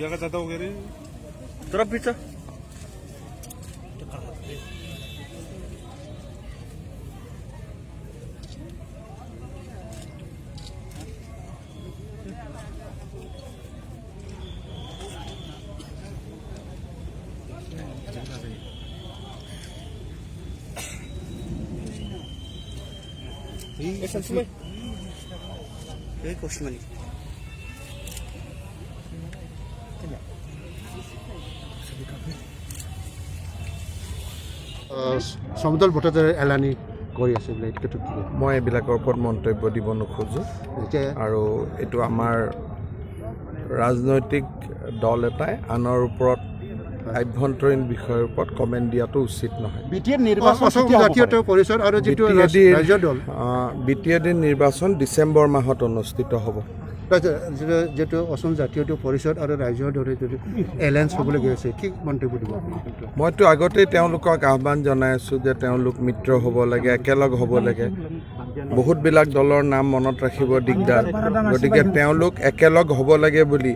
जगह ज्यादा हो गया रे तरफ पीछा সমদল ভোটাদাৰে এলানি কৰি আছে বোলে এইটো কি মই এইবিলাকৰ ওপৰত মন্তব্য দিব নোখোজোঁ আৰু এইটো আমাৰ ৰাজনৈতিক দল এটাই আনৰ ওপৰত আভ্যন্তৰীণ বিষয়ৰ ওপৰত কমেণ্ট দিয়াটো উচিত নহয়। জাতীয় পৰিষদ আৰু যিটো ৰাজ্য দল BTADৰ নিৰ্বাচন ডিচেম্বৰ মাহত অনুষ্ঠিত হ'ব। যিটো অসম জাতীয় পৰিষদ আৰু ৰাজ্যৰ দৰে যদি এলায়েন্স হ'বলৈ গৈ আছে কি মন্তব্য দিব? মইতো আগতেই তেওঁলোকক আহ্বান জনাই আছোঁ যে তেওঁলোক মিত্ৰ হ'ব লাগে, একেলগ হ'ব লাগে। বহুতবিলাক দলৰ নাম মনত ৰাখিব দিগদাৰ, গতিকে তেওঁলোক একেলগ হ'ব লাগে বুলি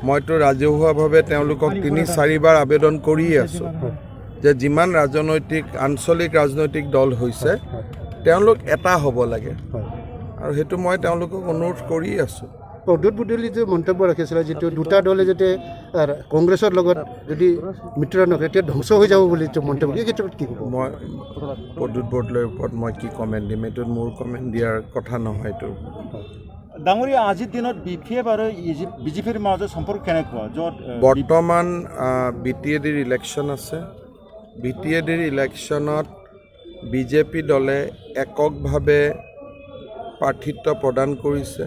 মইতো ৰাজহুৱাভাৱে তেওঁলোকক ৩-৪ বাৰ আবেদন কৰিয়ে আছোঁ যে যিমান আঞ্চলিক ৰাজনৈতিক দল হৈছে তেওঁলোক এটা হ'ব লাগে, আৰু সেইটো মই তেওঁলোকক অনুৰোধ কৰি আছোঁ। প্ৰদ্যুৎ বুদুলি যে মন্তব্য ৰাখিছিলে যিটো দুটা দলে যাতে কংগ্ৰেছৰ লগত যদি মিত্ৰ নকৰে তেতিয়া ধ্বংস হৈ যাব বুলি মন্তব্য, এই ক্ষেত্ৰত কি ক'ব? মই প্ৰদ্যুৎ বৰদলৈৰ ওপৰত মই কি কমেণ্ট দিম, এইটোত মোৰ কমেণ্ট দিয়াৰ কথা নহয়। এইটো ডাঙৰীয়া আজিৰ দিনত BPF আৰু BJPৰ মাজত সম্পৰ্ক কেনেকুৱা? য'ত বৰ্তমান BTADৰ ইলেকশ্যন আছে। BTADৰ ইলেকশ্যনত BJP দলে এককভাৱে প্ৰাৰ্থিত্ব প্ৰদান কৰিছে,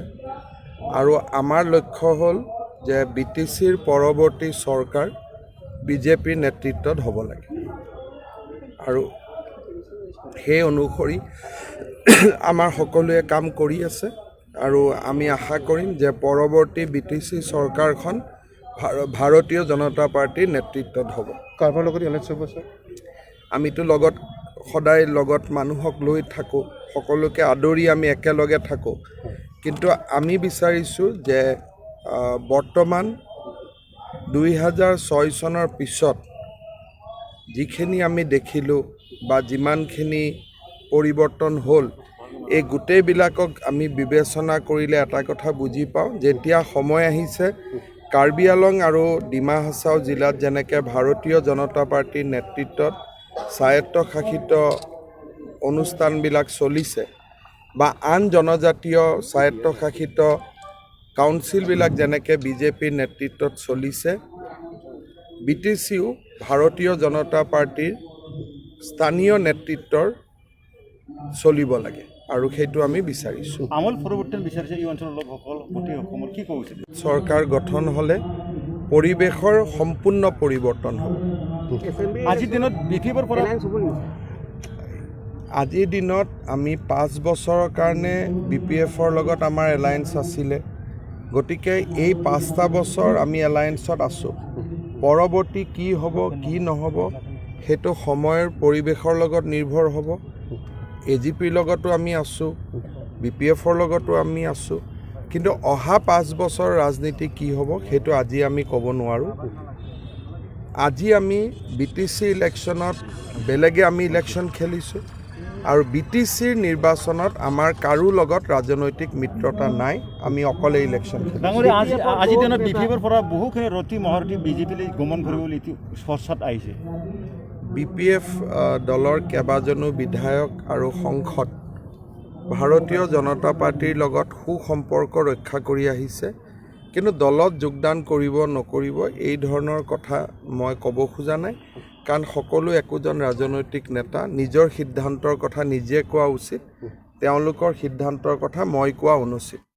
আৰু আমাৰ লক্ষ্য হ'ল যে BTCৰ পৰৱৰ্তী চৰকাৰ BJPৰ নেতৃত্বত হ'ব লাগে, আৰু সেই অনুসৰি আমাৰ সকলোৱে কাম কৰি আছে, আৰু আমি আশা কৰিম যে পৰৱৰ্তী BTC চৰকাৰখন ভাৰতীয় জনতা পাৰ্টীৰ নেতৃত্বত হ'ব। কাৰোবাৰ লগত এলায়েন্স হ'ব ছাৰ? আমিতো সদায় লগত মানুহক লৈ থাকোঁ, সকলোকে আদৰি আমি একেলগে থাকোঁ, কিন্তু আমি বিচাৰিছোঁ যে বৰ্তমান 2006 চনৰ পিছত যিখিনি আমি দেখিলোঁ বা যিমানখিনি পৰিৱৰ্তন হ'ল, এই গোটেইবিলাকক আমি বিবেচনা কৰিলে এটা কথা বুজি পাওঁ, যেতিয়া সময় আহিছে কাৰ্বি আংলং আৰু ডিমা হাছাও জিলাত যেনেকৈ ভাৰতীয় জনতা পাৰ্টীৰ নেতৃত্বত স্বায়ত্তশাসিত অনুষ্ঠানবিলাক চলিছে বা আন জনজাতীয় স্বায়ত্তশাসিত কাউন্সিলবিলাক যেনেকৈ BJPৰ নেতৃত্বত চলিছে, BTCও ভাৰতীয় জনতা পাৰ্টীৰ স্থানীয় নেতৃত্বৰ চলিব লাগে, আৰু সেইটো আমি বিচাৰিছোঁ। আমূল পৰিৱৰ্তন বিচাৰিছে এই অঞ্চলৰ লোকসকল গোটেই অসমৰ, কি ক'ব উচিত? চৰকাৰ গঠন হ'লে পৰিৱেশৰ সম্পূৰ্ণ পৰিৱৰ্তন হ'ব। আজিৰ দিনত BPFৰ পৰা আজিৰ দিনত আমি 5 বছৰৰ কাৰণে BPFৰ লগত আমাৰ এলায়েন্স আছিলে, গতিকে এই 5টা বছৰ আমি এলায়েন্সত আছোঁ। পৰৱৰ্তী কি হ'ব কি নহ'ব সেইটো সময়ৰ পৰিৱেশৰ লগত নিৰ্ভৰ হ'ব। AGPৰ লগতো আমি আছোঁ, BPFৰ লগতো আমি আছোঁ, কিন্তু অহা 5 বছৰ ৰাজনীতি কি হ'ব সেইটো আজি আমি ক'ব নোৱাৰোঁ। আজি আমি BTC ইলেকশ্যনত বেলেগে আমি ইলেকশ্যন খেলিছোঁ, আৰু BTCৰ নিৰ্বাচনত আমাৰ কাৰো লগত ৰাজনৈতিক মিত্ৰতা নাই, আমি অকলে ইলেকশ্যন খেলিছোঁ। আজিৰ দিনত BPFৰ পৰা বহুখিনি ৰতি মহাৰতী BJPলৈ গমন কৰিবলৈ স্পষ্টত আহিছে। BPF দলৰ কেইবাজনো বিধায়ক আৰু সংসদ ভাৰতীয় জনতা পাৰ্টীৰ লগত সুসম্পৰ্ক ৰক্ষা কৰি আহিছে, কিন্তু দলত যোগদান কৰিব নকৰিব এই ধৰণৰ কথা মই ক'ব খোজা নাই, কাৰণ সকলো একোজন ৰাজনৈতিক নেতা নিজৰ সিদ্ধান্তৰ কথা নিজে কোৱা উচিত, তেওঁলোকৰ সিদ্ধান্তৰ কথা মই কোৱা অনুচিত।